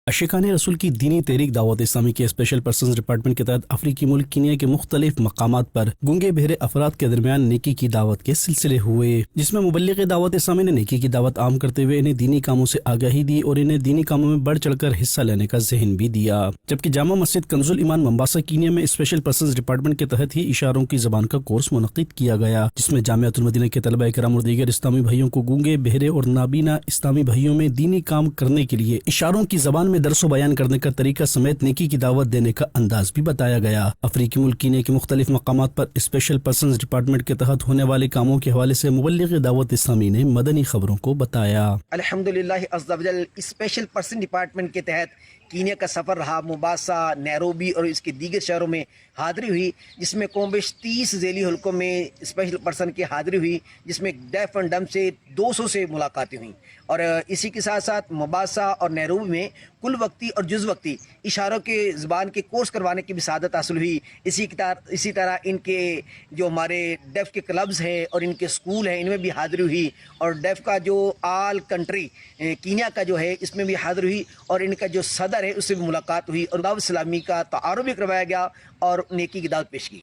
عاشقان رسول کی دینی تحریک دعوت اسلامی کے اسپیشل پرسنز ڈپارٹمنٹ کے تحت افریقی ملک کینیا کے مختلف مقامات پر گونگے بہرے افراد کے درمیان نیکی کی دعوت کے سلسلے ہوئے، جس میں مبلغ دعوت اسلامی نے نیکی کی دعوت عام کرتے ہوئے انہیں دینی کاموں سے آگاہی دی اور انہیں دینی کاموں میں بڑھ چڑھ کر حصہ لینے کا ذہن بھی دیا۔ جبکہ جامع مسجد کنز الایمان ممباسا کینیا میں اسپیشل پرسنز ڈپارٹمنٹ کے تحت ہی اشاروں کی زبان کا کورس منعقد کیا گیا، جس میں جامعۃ المدینہ کے طلبہ کرام اور دیگر اسلامی بھائیوں کو گونگے بہرے اور نابینا اسلامی بھائیوں میں دینی کام کرنے کے لیے اشاروں کی زبان میں درس و بیان کرنے کا طریقہ سمیت نیکی کی دعوت دینے کا انداز بھی بتایا گیا۔ افریقی ملک کینیا کے مختلف مقامات پر اسپیشل پرسنز ڈپارٹمنٹ کے تحت ہونے والے کاموں کے حوالے سے مبلغ دعوت اسلامی نے مدنی خبروں کو بتایا۔ الحمدللہ عز و جل اسپیشل پرسن ڈپارٹمنٹ کے تحت کینیا کا سفر رہا۔ ممباسا، نیروبی اور اس کے دیگر شہروں میں حاضری ہوئی، جس میں کم بیش 30 ذیلی حلقوں میں اسپیشل پرسن کی حاضری ہوئی، جس میں ڈیف اینڈ ڈمب سے 200 سے ملاقاتیں ہوئیں، اور اسی کے ساتھ ساتھ ممباسا اور نیروبی میں کل وقتی اور جز وقتی اشاروں کے زبان کے کورس کروانے کی بھی سعادت حاصل ہوئی۔ اسی طرح ان کے جو ہمارے ڈیف کے کلبز ہیں اور ان کے اسکول ہیں، ان میں بھی حاضری ہوئی، اور ڈیف کا جو آل کنٹری کینیا کا جو ہے اس میں بھی حاضری ہوئی، اور ان کا جو صدر ہے اس سے بھی ملاقات ہوئی، اور دعوت اسلامی کا تعارف بھی کروایا گیا اور نیکی کی دعوت پیش کی۔